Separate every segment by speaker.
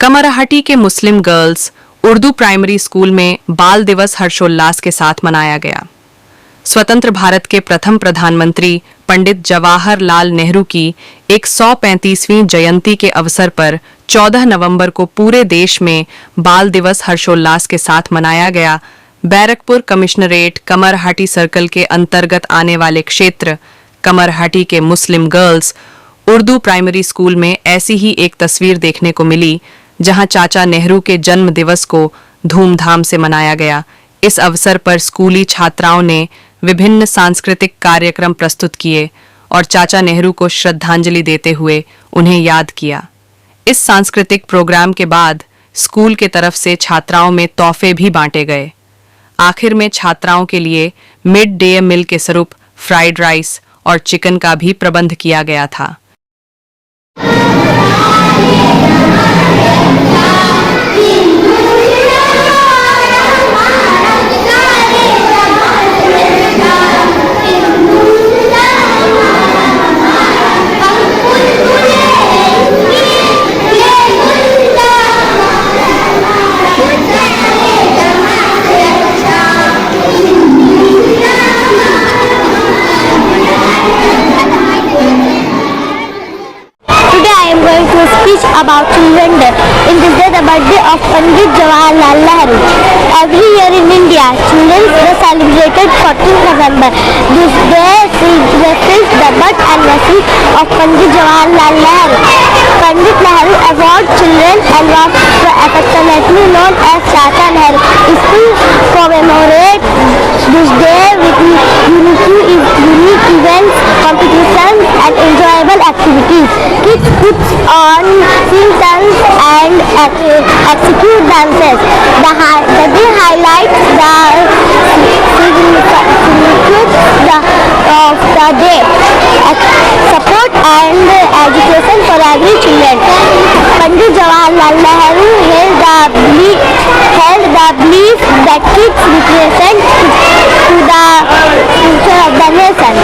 Speaker 1: कमरहट्टी के मुस्लिम girls Urdu primary school में बाल दिवस हर्षोल्लास के साथ मनाया गया। स्वतंत्र भारत के प्रथम प्रधानमंत्री पंडित जवाहरलाल नेहरू की 135वीं जयंती के अवसर पर 14 नवंबर को पूरे देश में बाल दिवस हर्षोल्लास के साथ मनाया गया। बैरकपुर कमिश्नरेट कमरहट्टी सर्कल के अंतर्गत आने वाले क्षेत्र कमरहट्टी के मुस्लिम गर्ल्स उर्दू प्राइमरी स्कूल में ऐसी ही एक तस्वीर देखने को मिली, जहां चाचा नेहरू के जन्म दिवस को धूमधाम से मनाया गया। इस अवसर पर स्कूली छात्राओं ने विभिन्न सांस्कृतिक कार्यक्रम प्रस्तुत किए और चाचा नेहरू को श्रद्धांजलि देते हुए उन्हें याद किया। इस सांस्कृतिक प्रोग्राम के बाद स्कूल के तरफ से छात्राओं में तोहफे भी बांटे गए। आखिर में छात्राओं के लिए मिड डे मील के स्वरूप फ्राइड राइस और चिकन का भी प्रबंध किया गया था।
Speaker 2: About Children's Day. In this day, the birthday of Pandit Jawaharlal Nehru. Every year in India, Children's Day celebrated 14th November. This day reflects the birth anniversary of Pandit Jawaharlal Nehru. Pandit Nehru Award Children and was affectionately known as Chacha Nehru. Schools commemorate this day with unique events, competitions, and enjoyable activities. Kids put on sing dance and execute dances. The day highlights the significance of the day, support and education for every children. Pandit Jawaharlal Nehru held the belief that kids represent to the future of the nation.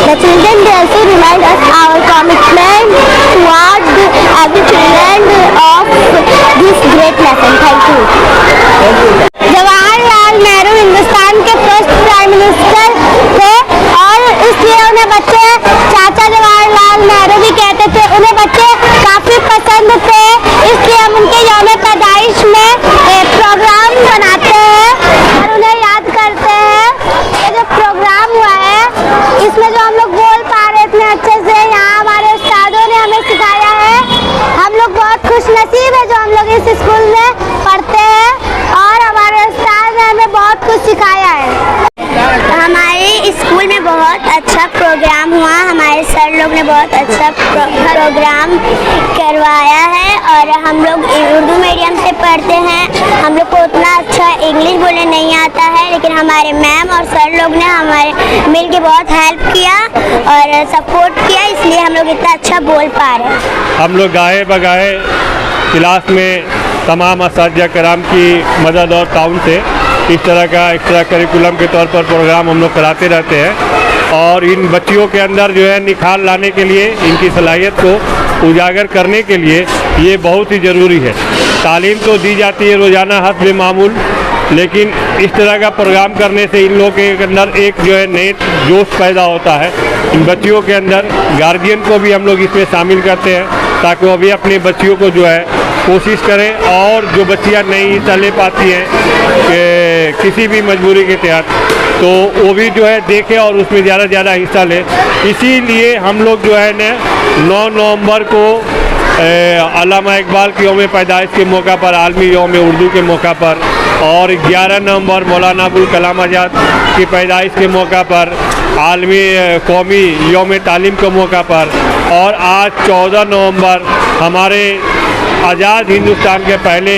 Speaker 2: The Children's Day also remind us our commitment toward every children of this great lesson. Thank you. Jawaharlal Nehru Hindustan के first prime minister थे और इसलिए उन्हें बच्चे चाचा जवाहरलाल नेहरू भी कहते थे। उन्हें बच्चे काफी पसंद थे, इसलिए हम उनके यौम पैदाइश में प्रोग्राम बनाते हैं और उन्हें याद करते हैं। ये जो प्रोग्राम हुआ है इसमें जो हम लोग बोल पा रहे इतने अच्छे से, यहाँ हमारे उस्तादों ने हमें सिखाया है। हम लोग बहुत खुश नसीब है जो हम लोग इस स्कूल में पढ़ते हैं और हमारे उस्ताद ने हमें बहुत कुछ सिखाया है। हमारे स्कूल में बहुत अच्छा प्रोग्राम हुआ, हमारे सर लोग ने बहुत अच्छा प्रोग्राम करवाया है और हम लोग उर्दू मीडियम से पढ़ते हैं। हम लोग को उतना अच्छा इंग्लिश बोलने नहीं आता है, लेकिन हमारे मैम और सर लोग ने हमारे मिल के बहुत हेल्प किया और सपोर्ट किया, इसलिए हम लोग इतना अच्छा बोल पा रहे हैं।
Speaker 3: हम लोग गाए बगाए क्लास में तमाम असातिज़ा कराम की मदद और ताउन से इस तरह का एक्स्ट्रा करिकुलम के तौर पर प्रोग्राम हम लोग कराते रहते हैं और इन बच्चियों के अंदर जो है निखार लाने के लिए, इनकी सलाहियत को उजागर करने के लिए ये बहुत ही ज़रूरी है। तालीम तो दी जाती है रोज़ाना हस्ब मामूल, लेकिन इस तरह का प्रोग्राम करने से इन लोगों के अंदर एक जो है नए जोश पैदा होता है। इन बच्चियों के अंदर गार्जियन को भी हम लोग इसमें शामिल करते हैं ताकि वो भी अपनी बच्चियों को जो है कोशिश करें और जो बच्चियां नहीं हिस्सा ले पाती हैं कि किसी भी मजबूरी के तहत, तो वो भी जो है देखें और उसमें ज़्यादा से ज़्यादा हिस्सा ले। इसीलिए हम लोग जो है न 9 नवंबर को अल्लामा इकबाल की यौम पैदाइश के मौका पर, आलमी यौम उर्दू के मौका पर, और 11 नवंबर मौलाना अबुल कलाम आज़ाद की पैदाइश के मौका पर, आलमी कौमी यौम तालीम के मौका पर, और आज 14 नवंबर हमारे आज़ाद हिंदुस्तान के पहले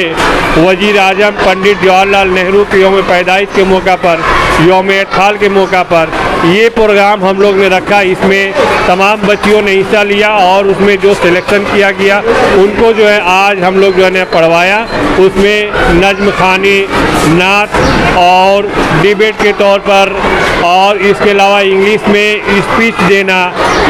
Speaker 3: वज़ीर आज़म पंडित जवाहरलाल नेहरू के यौम पैदाइश के मौका पर, यौम अतफाल के मौका पर ये प्रोग्राम हम लोग ने रखा। इसमें तमाम बच्चियों ने हिस्सा लिया और उसमें जो सिलेक्शन किया गया उनको जो है आज हम लोग जो है पढ़वाया। उसमें नज़्म ख़वानी, नात और डिबेट के तौर पर, और इसके अलावा इंग्लिश में स्पीच देना,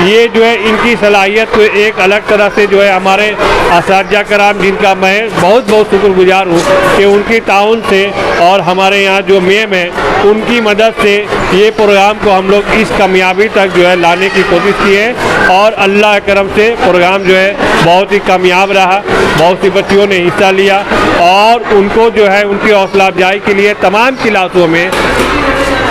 Speaker 3: ये जो है इनकी सलाहियत को एक अलग तरह से जो है हमारे असातिज़ा कराम, जिनका मैं बहुत बहुत शुक्रगुजार हूँ कि उनकी ताउन से और हमारे यहाँ जो मेम है उनकी मदद से ये प्रोग्राम को हम लोग इस कामयाबी तक जो है लाने की कोशिश की है। और अल्लाह के करम से प्रोग्राम जो है बहुत ही कामयाब रहा, बहुत सी बच्चियों ने हिस्सा लिया और उनको जो है उनकी हौसला अफजाई के लिए तमाम क्लासों में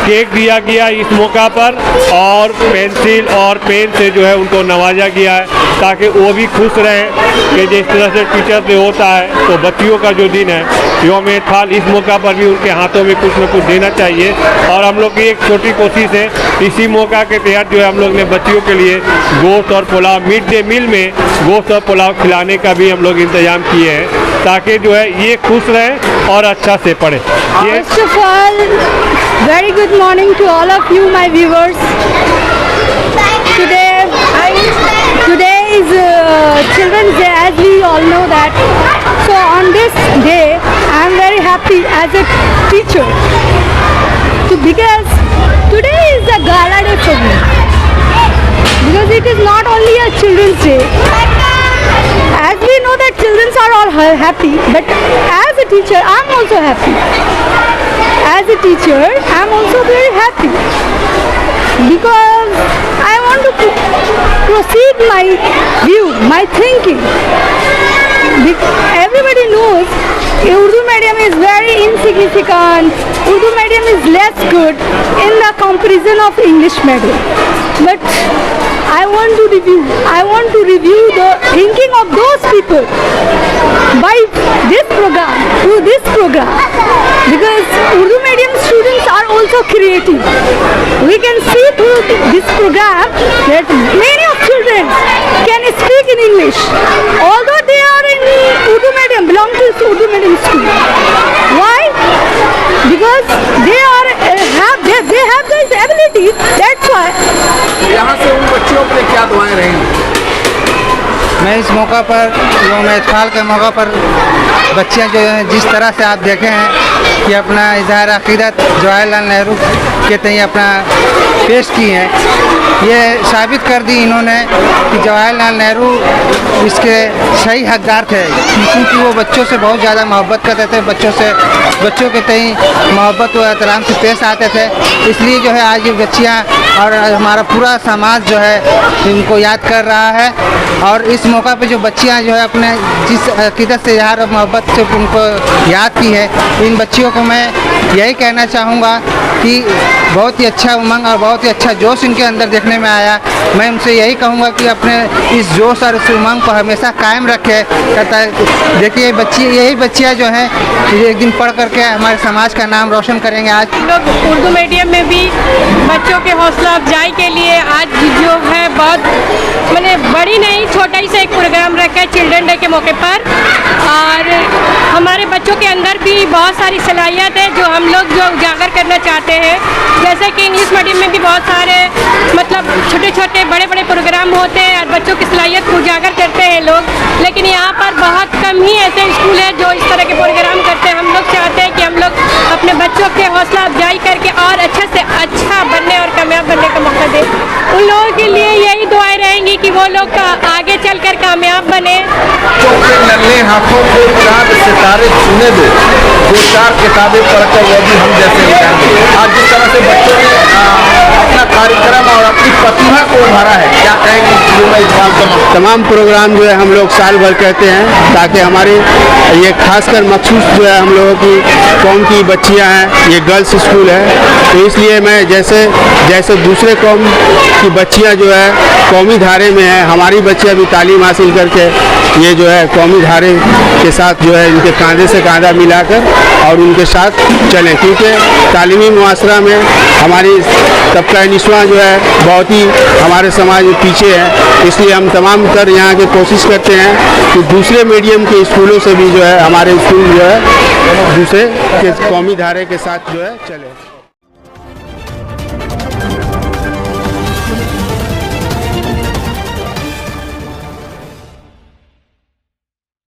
Speaker 3: केक दिया गया इस मौका पर और पेंसिल और पेन से जो है उनको नवाजा गया है ताकि वो भी खुश रहें कि जिस तरह से टीचर से होता है तो बच्चियों का जो दिन है यौम इत्फाल, इस मौका पर भी उनके हाथों में कुछ न कुछ देना चाहिए। और हम लोग की एक छोटी कोशिश है, इसी मौका के तहत जो है हम लोग ने बच्चियों के लिए गोश्त और पुलाव, मिड डे मील में गोश्त और पुलाव खिलाने का भी हम लोग इंतजाम किए हैं ताकि जो है ये खुश रहें और अच्छा से पढ़ें।
Speaker 2: First of all, very good morning to all of you, my viewers. Today is Children's Day, as we all know that. So on this day, I am very happy as a teacher because today is a gala day for me. Because it is not only a Children's Day. As we know that children are all happy, but as a teacher, I am also happy. As a teacher, I am also very happy because I want to proceed my view, my thinking. Everybody knows Urdu medium is very insignificant. Urdu medium is less good in the comparison of English medium. But I want to review the thinking of those people by this program, through this program, because Urdu medium students are also creative. We can see through this program that many of children can speak in English, although they are in Urdu medium, belong to Urdu medium school. Why? Because they have this ability. That's why.
Speaker 4: यहाँ से उन बच्चों के लिए क्या दुआएं रहेंगी?
Speaker 5: मैं इस मौका पर यौम इत्फाल के मौका पर बच्चियां जो हैं जिस तरह से आप देखे हैं कि अपना इज़हार अक़ीदत जवाहरलाल नेहरू के तय अपना पेश की हैं, ये साबित कर दी इन्होंने कि जवाहरलाल नेहरू इसके सही हकदार थे क्योंकि वो बच्चों से बहुत ज़्यादा मोहब्बत करते थे, बच्चों के तय मोहब्बत व एहतराम से पेश आते थे। इसलिए जो है आज ये बच्चियाँ और हमारा पूरा समाज जो है इनको याद कर रहा है। और इस मौका पे जो बच्चियां जो है अपने जिस अक़ीदत से इज़हार और मोहब्बत से उनको याद की है, इन बच्चियों को मैं यही कहना चाहूँगा कि बहुत ही अच्छा उमंग और बहुत ही अच्छा जोश इनके अंदर देखने में आया। मैं उनसे यही कहूँगा कि अपने इस जोश और इस उमंग को हमेशा कायम रखें। देखिए यही बच्चियाँ जो हैं एक दिन पढ़ करके हमारे समाज का नाम रोशन करेंगे। आज
Speaker 6: लोग उर्दू मीडियम में भी बच्चों के हौसला अफजाई के लिए आज जो है बहुत मैंने बड़ी नहीं छोटा ही से एक प्रोग्राम रखा है चिल्ड्रन डे के मौके पर। और हमारे बच्चों के अंदर भी बहुत सारी सलाहियत है जो हम लोग जो उजागर करना चाहते हैं। जैसे कि इंग्लिश मीडियम में भी बहुत सारे मतलब छोटे छोटे बड़े बड़े प्रोग्राम होते हैं और बच्चों की सलाहियत को उजागर करते हैं लोग, लेकिन यहाँ पर बहुत कम ही ऐसे स्कूल है जो इस तरह के प्रोग्राम करते हैं। हम लोग चाहते हैं कि हम लोग अपने बच्चों के हौसला अफजाई करके और अच्छे से अच्छा बनने और कामयाब बनने का मौका दें। उन लोगों के लिए यही दुआएं रहेंगी कि वो लोग आगे चलकर कामयाब बने।
Speaker 4: नन्हे हाथों को चाँद सितारे छूने दो, दो चार किताबें पढ़कर वो भी हम जैसे लिखेंगे। आज जिस तरह से बच्चों ने अपना कार्यक्रम और अपनी प्रतिभा को उभारा है, क्या कहेंगे?
Speaker 7: तमाम प्रोग्राम जो है हम लोग साल भर कहते हैं ताकि हमारी ये खासकर मखसूस जो है हम लोगों की कौम की बच्चियां हैं, ये गर्ल्स स्कूल है, तो इसलिए मैं जैसे दूसरे कौम की बच्चियां जो है कौमी धारे में है, हमारी बच्चियां भी तालीम हासिल करके ये जो है कौमी धारे के साथ जो है इनके कांधे से कांधा मिलाकर और उनके साथ चलें, क्योंकि तालीमी मुआसरा में हमारी तबका निस्वां जो है बहुत ही हमारे समाज में पीछे है। इसलिए हम तमाम तर यहाँ के कोशिश करते हैं कि दूसरे मीडियम के स्कूलों से भी जो है हमारे स्कूल जो है दूसरे के कौमी धारे के साथ जो है चले।